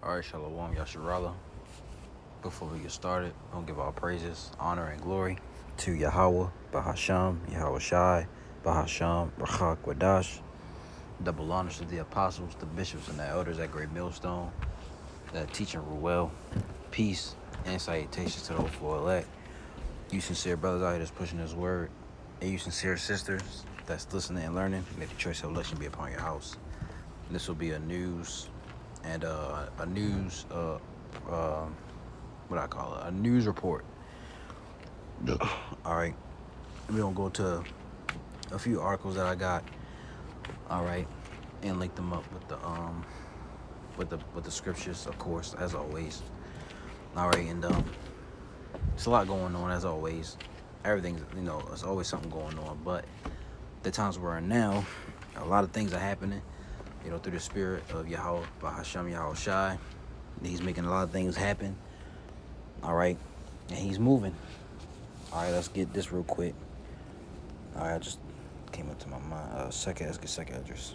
All right, Shalom, Yasharala. Before we get started, I'll give all praises, honor, and glory to Yahweh, Bahasham, Yahweh Shai, Bahasham, Rachak Wadash. Double honors to the apostles, the bishops, and the elders at Great Millstone that teach and rule well. Peace and salutations to those for elect. You sincere brothers out here that's pushing this word, and you sincere sisters that's listening and learning. May the choice of election be upon your house. And this will be a news and a news what I call it, a news report. All right, we're gonna go to a few articles that I got. All right, and link them up with the scriptures, of course, as always. All right, and it's a lot going on as always. Everything's there's always something going on, but the times we're in now, a lot of things are happening. Through the spirit of Yahweh, Bahasham Yahweh Shai, he's making a lot of things happen. All right, and he's moving. All right, let's get this real quick. All right, I just came up to my mind. Let's get second address.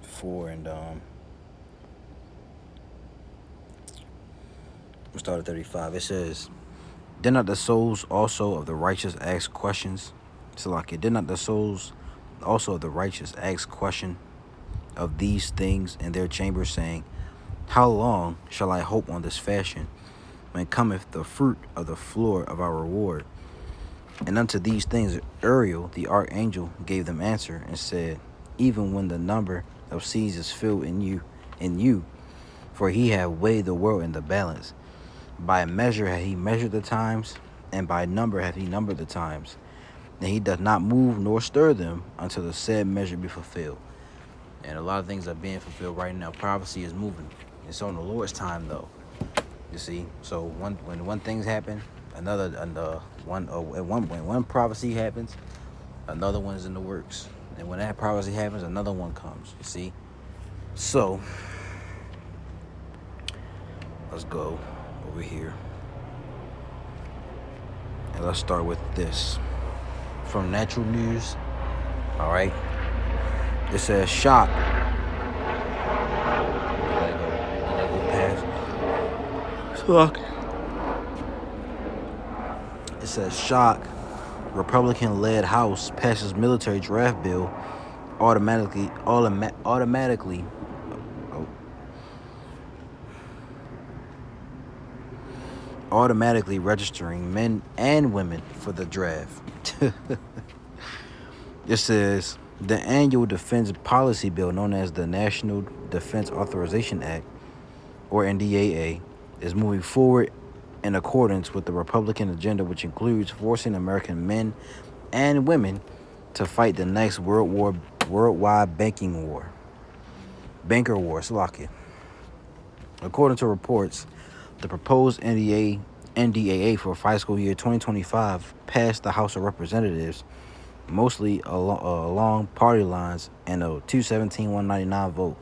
4 and we'll start at 35. It says, "Did not the souls also of the righteous ask questions?" Salakia, did not the souls also of the righteous ask question of these things in their chambers, saying, How long shall I hope on this fashion, when cometh the fruit of the floor of our reward? And unto these things Uriel the archangel gave them answer, and said, Even when the number of seas is filled in you, for he hath weighed the world in the balance. By measure hath he measured the times, and by number hath he numbered the times. And he doth not move nor stir them until the said measure be fulfilled. And a lot of things are being fulfilled right now. Prophecy is moving. It's on the Lord's time, though. You see, so when one things happen, when one prophecy happens, another one is in the works, and when that prophecy happens, another one comes. You see, so let's go over here and let's start with this from Natural News. All right, it says shock. Look. It says shock. Republican-led House passes military draft bill automatically registering men and women for the draft. It says the annual defense policy bill, known as the National Defense Authorization Act, or NDAA, is moving forward in accordance with the Republican agenda, which includes forcing American men and women to fight the next worldwide banker war, Slovakia. According to reports, the proposed NDAA for fiscal year 2025 passed the House of Representatives, mostly along party lines, and a 217-199 vote.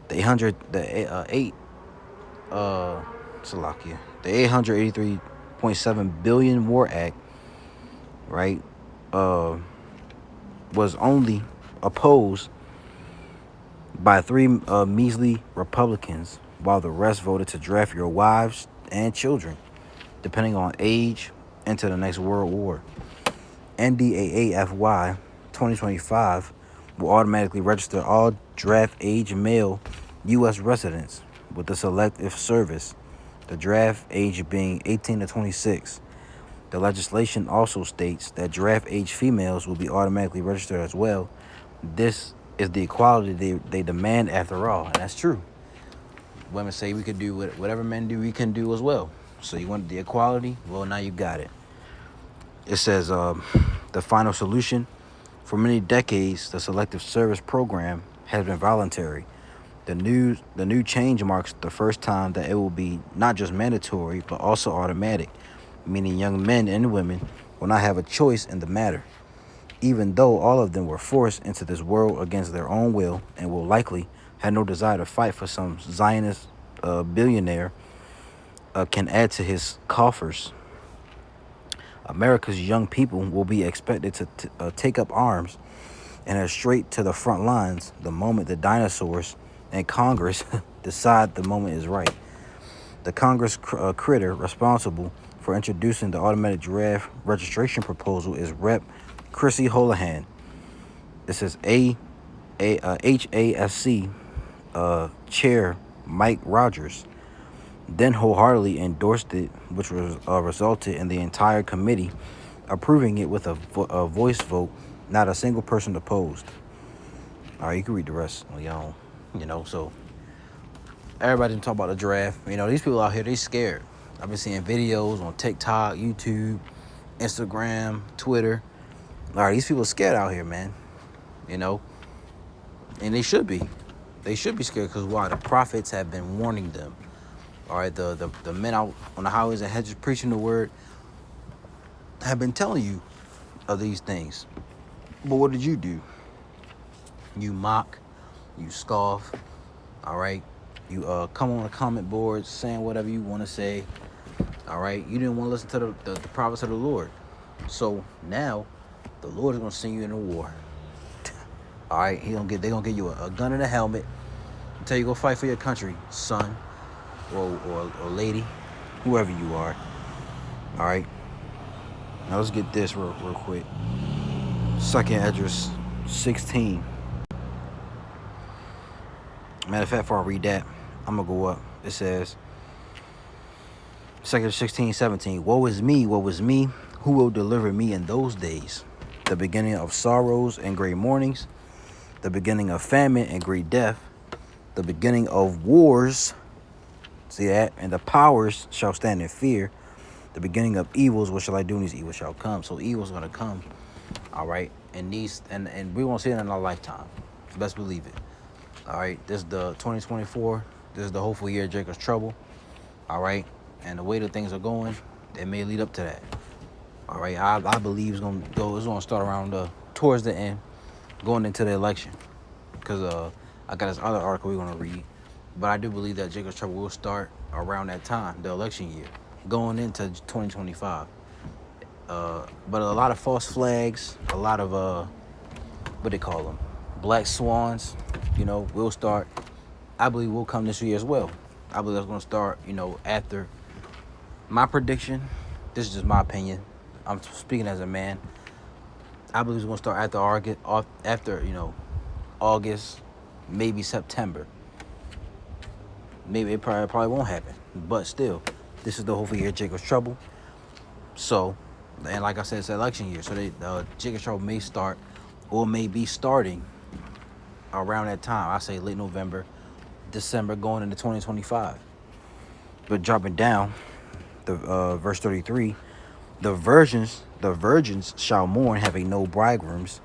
The 883.7 billion War Act, right, was only opposed by 3 measly Republicans, while the rest voted to draft your wives and children, depending on age, into the next World War. NDAA FY 2025 will automatically register all draft-age male U.S. residents with the Selective Service, the draft age being 18 to 26. The legislation also states that draft-age females will be automatically registered as well. This is the equality they demand after all, and that's true. Women say we could do whatever men do, we can do as well. So you want the equality? Well, now you got it. It says the final solution. For many decades, the Selective Service program has been voluntary. The new change marks the first time that it will be not just mandatory, but also automatic, meaning young men and women will not have a choice in the matter, even though all of them were forced into this world against their own will and will likely have no desire to fight for some Zionist billionaire can add to his coffers. America's young people will be expected to take up arms and head straight to the front lines the moment the dinosaurs and Congress decide the moment is right. The Congress critter responsible for introducing the automatic draft registration proposal is Rep. Chrissy Holohan. This is HASC Chair Mike Rogers. Then wholeheartedly endorsed it, which was resulted in the entire committee approving it with a voice vote, not a single person opposed. All right, you can read the rest on your own. So everybody can talk about the draft. These people out here, they scared. I've been seeing videos on TikTok, YouTube, Instagram, Twitter. All right, these people are scared out here, man. And they should be. They should be scared because why? The prophets have been warning them. All right, the men out on the highways and hedges preaching the word have been telling you of these things. But what did you do? You mock, you scoff, all right? You come on the comment boards saying whatever you want to say, all right? You didn't want to listen to the prophets of the Lord. So now the Lord is going to send you in a war. All right, they're going to give you a gun and a helmet and tell you go fight for your country, son or lady, whoever you are. All right. Now let's get this real quick. 2nd Esdras 16. Matter of fact, before I read that, I'm going to go up. It says, 2nd 16:17. Woe is me, who will deliver me in those days? The beginning of sorrows and great mournings, the beginning of famine and great death, the beginning of wars. See that? And the powers shall stand in fear. The beginning of evils, what shall I do? And these evils shall come. So evil's gonna come. All right. And we won't see it in our lifetime. Best believe it. All right. This is the 2024. This is the hopeful year of Jacob's trouble. All right. And the way that things are going, it may lead up to that. All right. I believe it's gonna start around towards the end, going into the election. Because I got this other article we're gonna read. But I do believe that Jacob's trouble will start around that time, the election year, going into 2025. But a lot of false flags, a lot of what they call them, black swans, will start. I believe will come this year as well. I believe that's going to start, after my prediction. This is just my opinion. I'm speaking as a man. I believe it's going to start after August, maybe September. Maybe it probably won't happen, but still, this is the hopeful year of Jacob's trouble. So, and like I said, it's election year, so Jacob's trouble may start or may be starting around that time. I say late November, December, going into 2025. But dropping down, the verse 33, the virgins shall mourn, having no bridegrooms.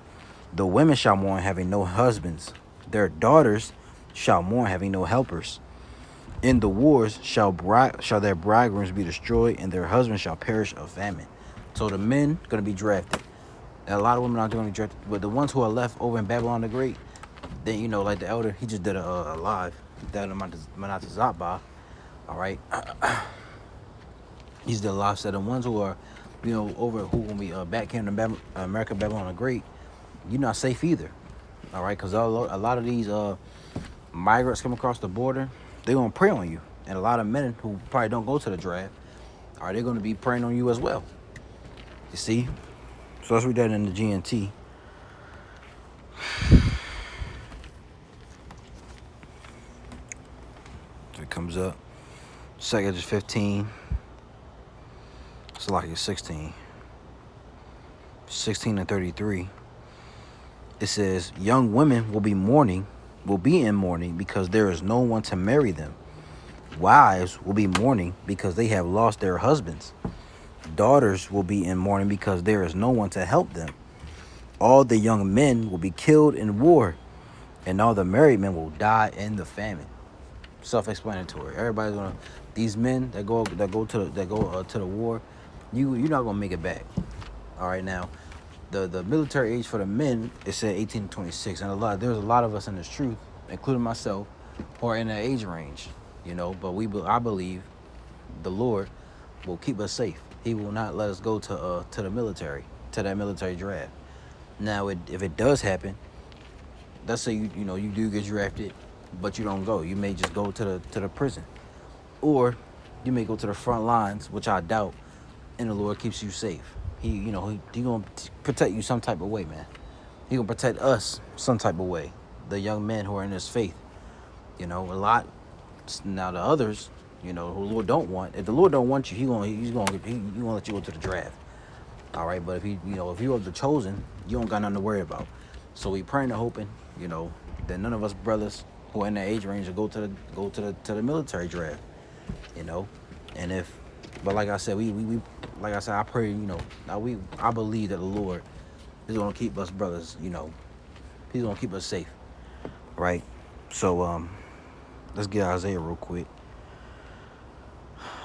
The women shall mourn, having no husbands. Their daughters shall mourn, having no helpers. In the wars shall their bridegrooms be destroyed, and their husbands shall perish of famine. So the men going to be drafted. And a lot of women aren't going to be drafted, but the ones who are left over in Babylon the Great, then like the elder, he just did a live, that Manat Zatba, all right. He's the live set. The ones who are, over who will be back here in America, Babylon the Great, you're not safe either, all right, because a lot of these migrants come across the border. They're going to prey on you. And a lot of men who probably don't go to the draft, are they going to be preying on you as well? You see? So let's read that in the GNT. So it comes up. 2nd Esdras 15. It's like it's 16. 16 and 33. It says, young women will be in mourning because there is no one to marry them. Wives will be mourning because they have lost their husbands. Daughters will be in mourning because there is no one to help them. All the young men will be killed in war, and all the married men will die in the famine. Self-explanatory. Everybody's gonna. These men that go to the war, you're not gonna make it back. All right, now. The military age for the men is said 18 to 26, and there's a lot of us in this truth, including myself, who are in that age range, But I believe the Lord will keep us safe. He will not let us go to the military, to that military draft. Now, if it does happen, let's say you do get drafted, but you don't go. You may just go to the prison, or you may go to the front lines, which I doubt, and the Lord keeps you safe. He gonna protect you some type of way, man. He gonna protect us some type of way, the young men who are in His faith. A lot. Now the others, who the Lord don't want. If the Lord don't want you, He gonna let you go to the draft. All right, but if if you are the chosen, you don't got nothing to worry about. So we praying and hoping, that none of us brothers who are in that age range will go to the military draft, and but like I said, we like I said, I pray, I believe that the Lord is gonna keep us brothers, He's gonna keep us safe, right? So let's get Isaiah real quick.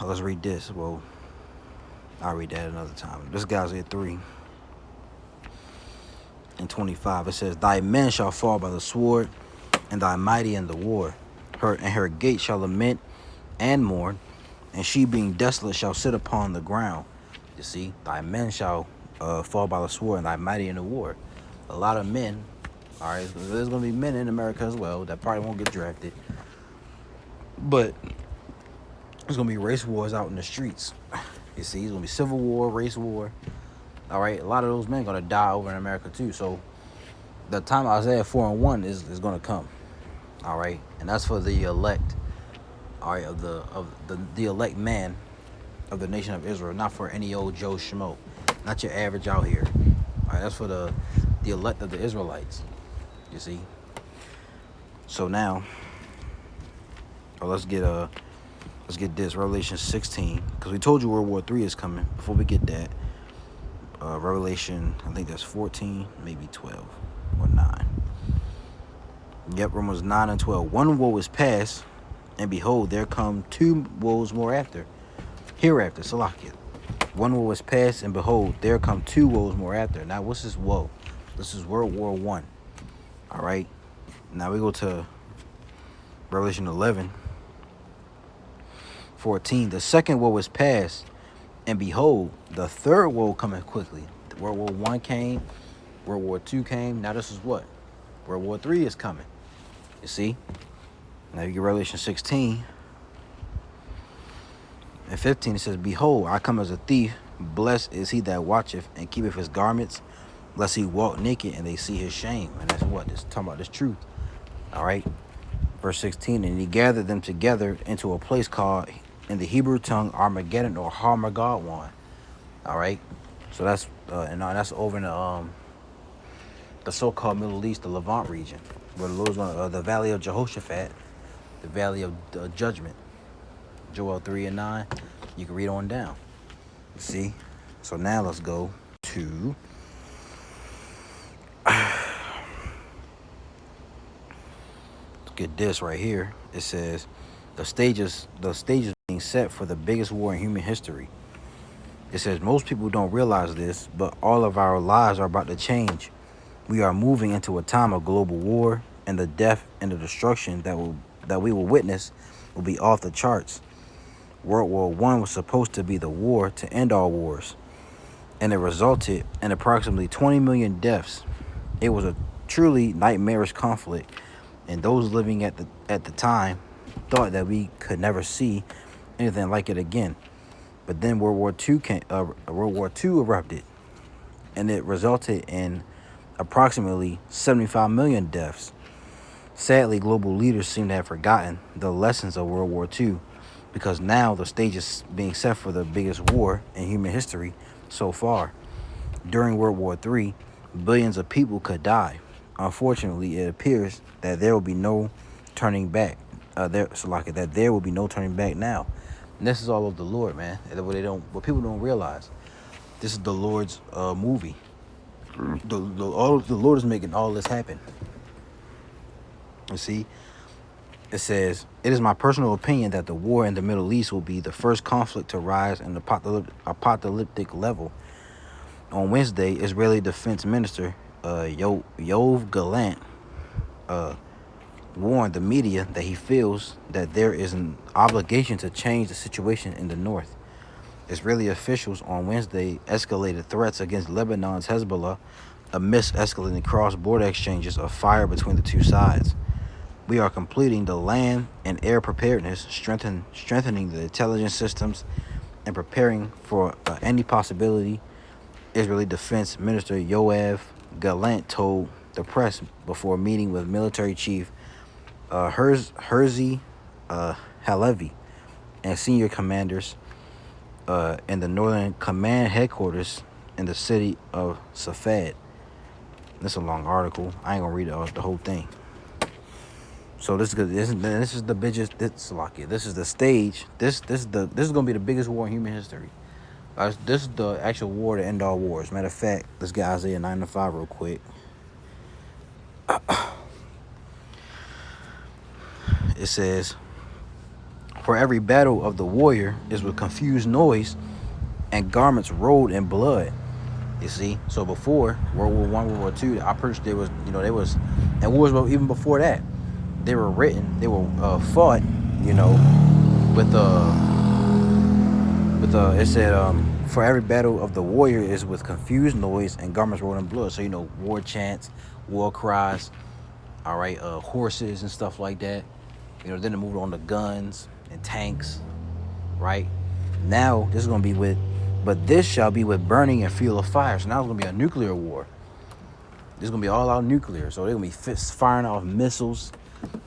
Let's read this. Well, I'll read that another time. This guy's Isaiah 3:25. It says, "Thy men shall fall by the sword, and thy mighty in the war. Her gate shall lament and mourn, and she being desolate shall sit upon the ground." You see, thy men shall fall by the sword, and thy mighty in the war. A lot of men. All right, there's gonna be men in America as well that probably won't get drafted, but there's gonna be race wars out in the streets. You see, it's gonna be civil war, race war. All right, a lot of those men gonna die over in America too. So the time Isaiah 4:1 is gonna come. All right, and that's for the elect. All right, of the elect man of the nation of Israel, not for any old Joe Schmo, not your average out here. All right, that's for the elect of the Israelites. You see. So now, let's get this Revelation 16, because we told you World War III is coming. Before we get that, Revelation, I think that's 14, maybe 12 or 9. Yep, Romans 9 and 12. One woe is past, and behold, there come two woes more after. Hereafter, Salakia. One woe is past, and behold, there come two woes more after. Now, what's this woe? This is World War I. All right. Now we go to Revelation 11:14. The second woe is past, and behold, the third woe cometh quickly. World War I came, World War II came. Now this is what? World War III is coming. You see? Now you get Revelation 16 and 15. It says, "Behold, I come as a thief. Blessed is he that watcheth and keepeth his garments, lest he walk naked and they see his shame." And that's what? This talking about this truth. All right. Verse 16. "And he gathered them together into a place called in the Hebrew tongue Armageddon or Harmageddon." All right. So that's that's over in the so-called Middle East, the Levant region, where the Lord's going the Valley of Jehoshaphat, the Valley of Judgment. Joel 3:9. You can read on down. See. So now let's go to get this right here. It says the stages being set for the biggest war in human history. It says most people don't realize this, but all of our lives are about to change. We are moving into a time of global war, and the death and the destruction that we will witness will be off the charts. World War I was supposed to be the war to end all wars, and it resulted in approximately 20 million deaths. It was a truly nightmarish conflict, and those living at the time thought that we could never see anything like it again. But then World War II erupted, and it resulted in approximately 75 million deaths. Sadly, global leaders seem to have forgotten the lessons of World War II, because now the stage is being set for the biggest war in human history so far. During World War III, billions of people could die. Unfortunately, it appears that there will be no turning back. That there will be no turning back now. And this is all of the Lord, man. What people don't realize, this is the Lord's movie. The Lord is making all this happen. You see, it says, "It is my personal opinion that the war in the Middle East will be the first conflict to rise in the apocalyptic level." On Wednesday, Israeli Defense Minister Yoav Gallant warned the media that he feels that there is an obligation to change the situation in the north. Israeli officials on Wednesday escalated threats against Lebanon's Hezbollah amidst escalating cross-border exchanges of fire between the two sides. We are completing the land and air preparedness, strengthening the intelligence systems, and preparing for any possibility, Israeli Defense Minister Yoav Gallant told the press before meeting with military chief Herzi Halevi and senior commanders in the Northern Command headquarters in the city of Safed. This is a long article. I ain't gonna read the whole thing. So this is good. This is the biggest. This is the stage. This is gonna be the biggest war in human history. This is the actual war to end all wars. Matter of fact, let's get Isaiah 9:5 real quick. It says, "For every battle of the warrior is with confused noise, and garments rolled in blood." You see, so before World War I, World War II, I pretty sure there was, there was, and wars even before that, they were written, they were fought, with it said, for every battle of the warrior is with confused noise and garments rolled in blood. So war chants, war cries, all right, horses and stuff like that. Then it moved on to guns and tanks, right? Now this is gonna be but this shall be with burning and fuel of fire. So now it's gonna be a nuclear war. This is gonna be all out nuclear. So they're gonna be firing off missiles,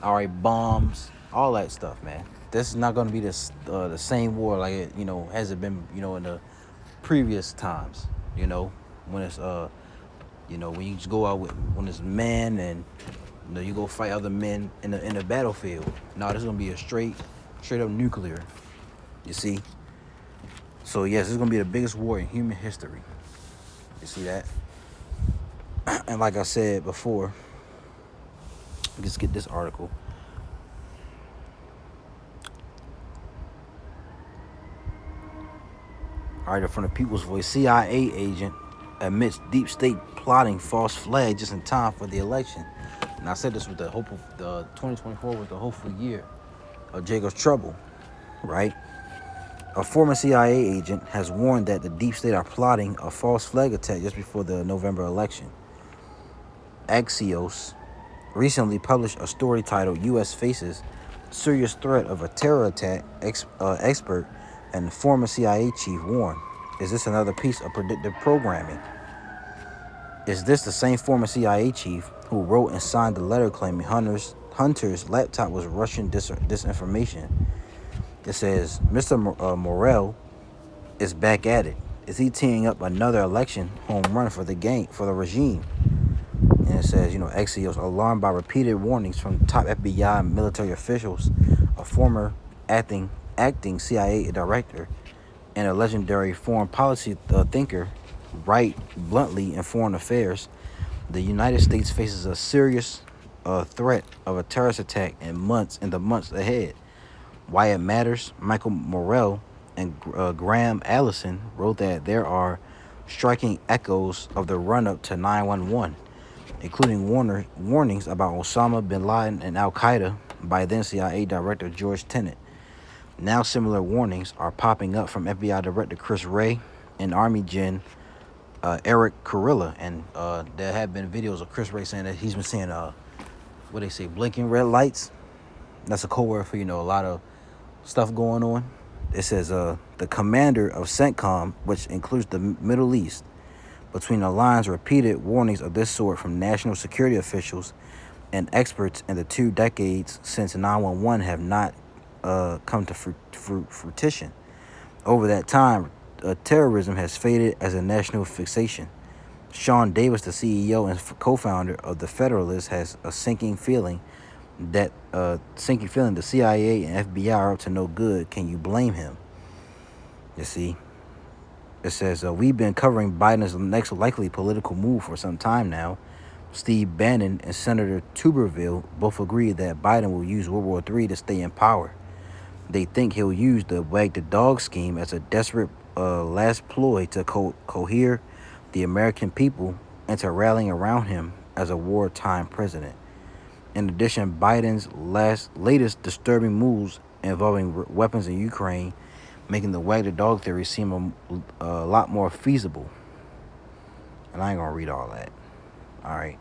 all right, bombs, all that stuff, man. This is not gonna be the same war like it, has it been, in the previous times, when it's when you just go out when it's men and you go fight other men in the battlefield. No, this is gonna be a straight up nuclear. You see? So yes, this is gonna be the biggest war in human history. You see that? And like I said before, let's get this article. All right, from the People's Voice, CIA agent admits deep state plotting false flag just in time for the election. And I said this with the hope of the 2024 was the hopeful year of Jacob's trouble, right? A former CIA agent has warned that the deep state are plotting a false flag attack just before the November election. Axios recently published a story titled "U.S. Faces Serious Threat of a Terror Attack," expert and former CIA chief warned. Is this another piece of predictive programming? Is this the same former CIA chief who wrote and signed the letter claiming Hunter's laptop was Russian disinformation? It says, Mr. Morell is back at it. Is he teeing up another election home run for the regime? And it says, Axios, alarmed by repeated warnings from top FBI and military officials, a former acting CIA director, and a legendary foreign policy thinker, write bluntly in Foreign Affairs, the United States faces a serious threat of a terrorist attack in the months ahead. Why it matters, Michael Morell and Graham Allison wrote that there are striking echoes of the run-up to 9/11, including warnings about Osama bin Laden and Al-Qaeda by then CIA Director George Tenet. Now similar warnings are popping up from FBI Director Chris Wray and Army Gen Eric Kurilla, and there have been videos of Chris Wray saying that he's been seeing blinking red lights. That's a code word for a lot of stuff going on. It says the commander of CENTCOM, which includes the Middle East, between the lines repeated warnings of this sort from national security officials and experts in the 2 decades since 9/11 have not come to fruition. Over that time, terrorism has faded as a national fixation. Sean Davis, the CEO and co-founder of the Federalist, has a sinking feeling the CIA and FBI are up to no good. Can you blame him? You see, it says, we've been covering Biden's next likely political move for some time now. Steve Bannon and Senator Tuberville both agree that Biden will use World War III to stay in power. They think he'll use the wag the dog scheme as a desperate last ploy to cohere the American people into rallying around him as a wartime president. In addition, Biden's latest disturbing moves involving weapons in Ukraine, making the wag the dog theory seem a lot more feasible. And I ain't gonna read all that. All right.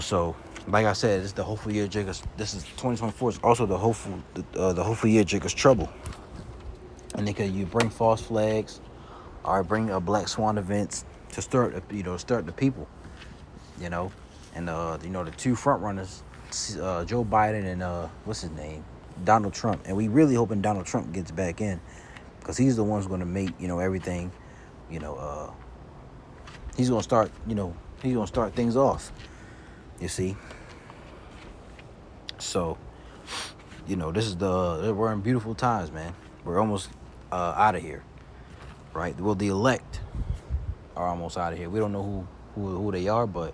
So like I said, it's the hopeful year of Jacob's. This is 2024. It's also the hopeful year of Jacob's trouble. And you bring false flags, or bring black swan events to start the people. And the two front runners, Joe Biden and what's his name, Donald Trump. And we really hoping Donald Trump gets back in, because he's the one who's going to make everything. He's going to start. He's going to start things off. You see. So, this is we're in beautiful times, man. We're almost out of here, right? Well, the elect are almost out of here. We don't know who they are, but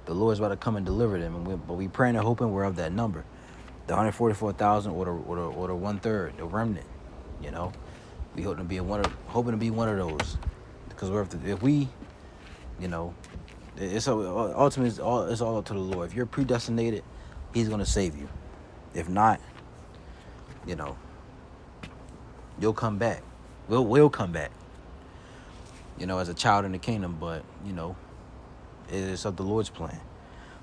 the Lord's about to come and deliver them. But we praying and hoping we're of that number, the 144,000 or the 1/3, the remnant. We hoping to be one of those, because if we, it's ultimately it's all up to the Lord. If you're predestinated, He's gonna save you. If not, you'll come back. We'll come back. As a child in the kingdom, but it is of the Lord's plan.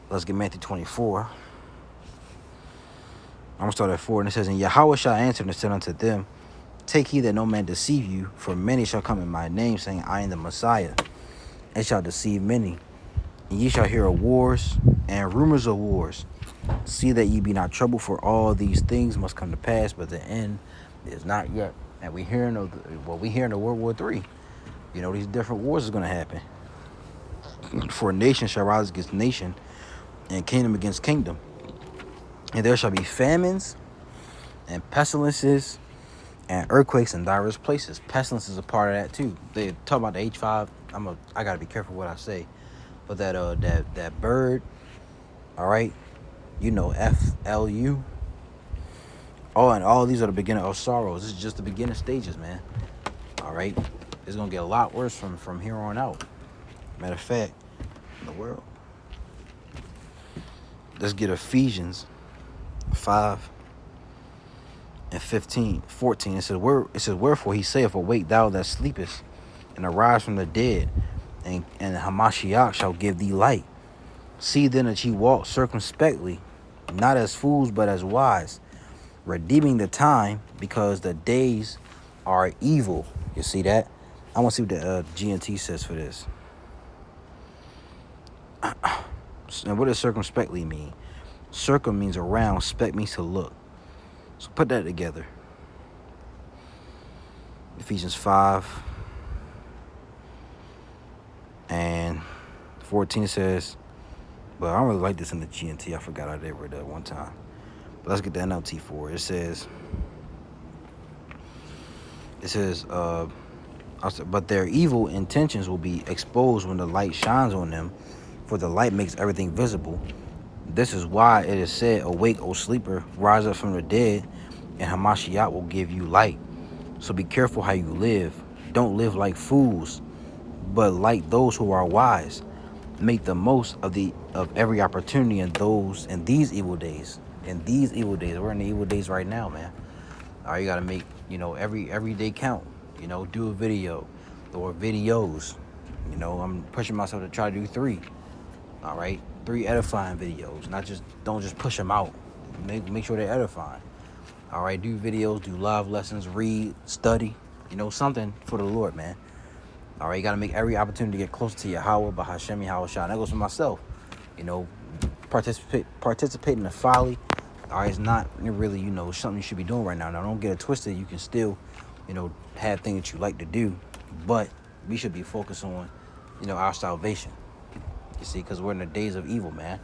Let's get Matthew 24. I'm gonna start at 4, and it says, "And Yahweh shall answer and said unto them, Take heed that no man deceive you, for many shall come in my name, saying, I am the Messiah, and shall deceive many. And ye shall hear of wars and rumors of wars. See that ye be not troubled, for all these things must come to pass, but the end is not yet." And we hearing of World War III. These different wars is gonna happen. For nation shall rise against nation, and kingdom against kingdom. And there shall be famines and pestilences and earthquakes in diverse places. Pestilence is a part of that too. They talk about the H5. I gotta be careful what I say. But that bird, all right, FLU. Oh, and all these are the beginning of sorrows. This is just the beginning stages, man. All right, it's gonna get a lot worse from here on out. Matter of fact, in the world. Let's get Ephesians 5 and 14. It says, "Wherefore he saith, Awake thou that sleepest, and arise from the dead, and Hamashiach shall give thee light. See then that ye walk circumspectly, not as fools, but as wise, redeeming the time, because the days are evil." You see that? I want to see what the GNT says for this. And what does circumspectly mean? Circum means around, spec means to look. So put that together. Ephesians 5 and 14 says, but I don't really like this in the GNT. I forgot I did read that one time. But let's get the NLT for it. It says, but their evil intentions will be exposed when the light shines on them, for the light makes everything visible. This is why it is said, Awake, O sleeper, rise up from the dead, and Hamashiach will give you light. So be careful how you live. Don't live like fools, but like those who are wise. Make the most of every opportunity in these evil days. In these evil days, we're in the evil days right now, man. All right, you gotta make every day count. Do a video or videos. I'm pushing myself to try to do 3. All right, 3 edifying videos. Don't just push them out. Make sure they're edifying. All right, do videos, do live lessons, read, study. Something for the Lord, man. All right, you gotta make every opportunity to get closer to Yahweh, Bahashem Yahweh Shah. That goes for myself. Participate in the folly. All right, it's not really something you should be doing right now. Now, don't get it twisted. You can still have things that you like to do, but we should be focused on our salvation. You see, because we're in the days of evil, man.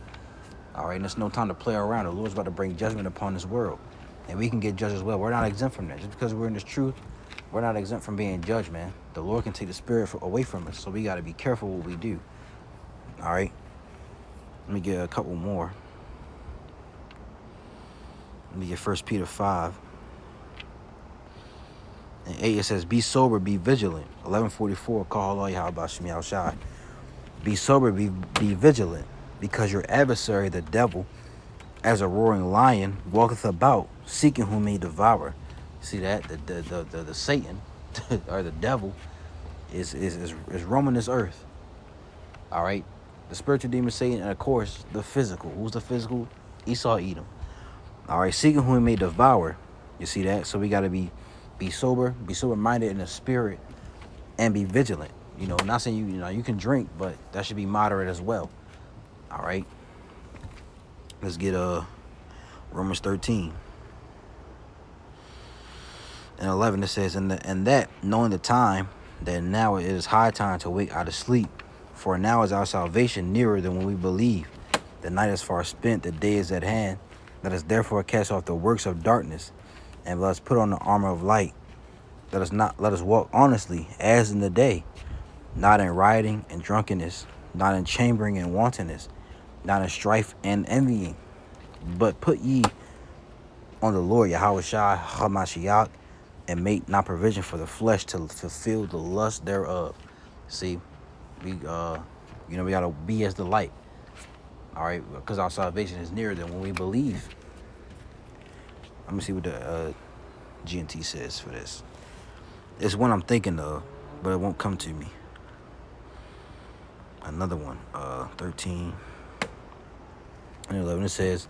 All right, and there's no time to play around. The Lord's about to bring judgment upon this world, and we can get judged as well. We're not exempt from that. Just because we're in this truth, we're not exempt from being judged, man. The Lord can take the spirit away from us, so we got to be careful what we do. All right, let me get a couple more. Let me get 1 Peter 5 and 8. It says, "Be sober, be vigilant." 11:44. Call Allah Yahweh Shem Yahweh Shai. Be sober, be vigilant, because your adversary, the devil, as a roaring lion, walketh about, seeking whom he devour. See that? The Satan, or the devil, is roaming this earth. All right? The spiritual demon Satan, and of course, the physical. Who's the physical? Esau, Edom. All right, seeking whom he may devour. You see that? So we got to be sober-minded in the spirit, and be vigilant. You know, not saying you can drink, but that should be moderate as well. All right. Let's get Romans 13 and 11. It says, and that knowing the time, that now it is high time to wake out of sleep, for now is our salvation nearer than when we believe. The night is far spent, the day is at hand. Let us therefore cast off the works of darkness, and let us put on the armor of light. Let us walk honestly as in the day, not in rioting and drunkenness, not in chambering and wantonness, not in strife and envying, but put ye on the Lord Yahushua HaMashiach, and make not provision for the flesh to fulfill the lust thereof. See, we gotta be as the light. All right, because our salvation is nearer than when we believe. Let me see what the G&T says for this. It's one I'm thinking of, but it won't come to me. Another one, 13 and 11. It says,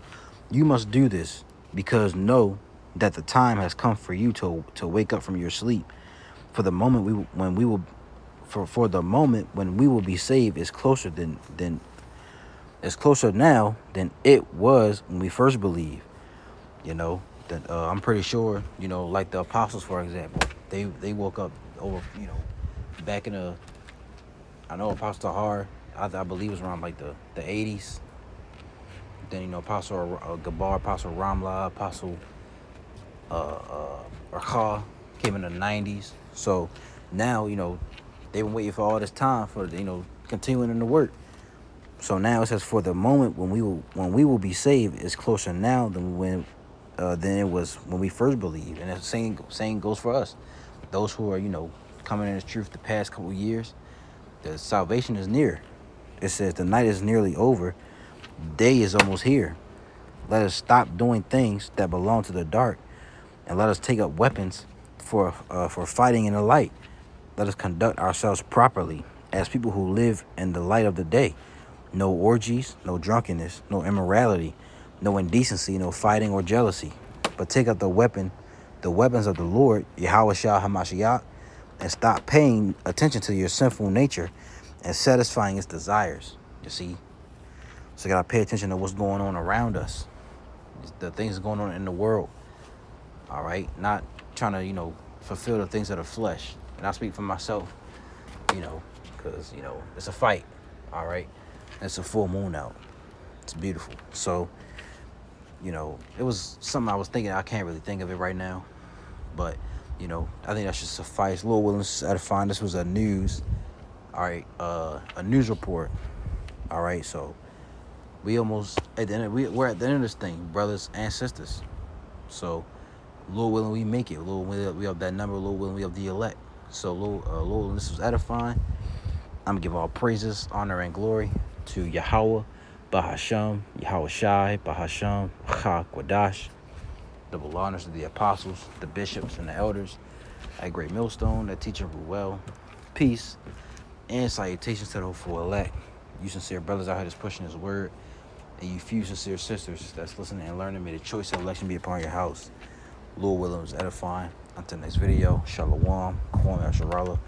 you must do this, because know that the time has come for you to wake up from your sleep. For the moment when we will be saved is closer now than it was when we first believed. You know, that I'm pretty sure, like the apostles, for example, they woke up over, back in I know Apostle Har, I believe it was around like the 80s. Then, Apostle Gabar, Apostle Ramla, Apostle Rakha came in the 90s. So now, they've been waiting for all this time for, continuing in the work. So now it says, for the moment when we will be saved is closer now than it was when we first believed. And the same goes for us. Those who are, coming in this truth the past couple of years, the salvation is near. It says the night is nearly over. Day is almost here. Let us stop doing things that belong to the dark, and let us take up weapons for fighting in the light. Let us conduct ourselves properly as people who live in the light of the day. No orgies, no drunkenness, no immorality, no indecency, no fighting or jealousy. But take up the weapons of the Lord, Yahushua HaMashiach, and stop paying attention to your sinful nature and satisfying its desires. You see? So you got to pay attention to what's going on around us. The things going on in the world. All right? Not trying to, fulfill the things of the flesh. And I speak for myself, because, it's a fight. All right? It's a full moon out. It's beautiful. So, it was something I was thinking. I can't really think of it right now. But, I think that should suffice. Lord willing, this is edifying. This was a news. All right. A news report. All right. So, we almost at the end. We're at the end of this thing, brothers and sisters. So, Lord willing, we make it. Lord willing, we have that number. Lord willing, we have the elect. So, Lord willing, this was edifying. I'm going to give all praises, honor, and glory to Yahweh, Bahasham, Yahweh Shai, Bahasham, Ha Quadash. Double honors to the apostles, the bishops, and the elders at Great Millstone, that teacher Ruel. Peace and salutations to the hopeful elect. You sincere brothers out here that's pushing his word, and you few sincere sisters that's listening and learning. May the choice of election be upon your house. Lord willing, was edifying. Until next video, Shalom, Kwame Asharala,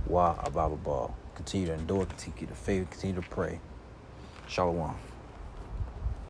Wa Ababa Ball. Continue to endure, continue to favor, continue to pray. Shalom.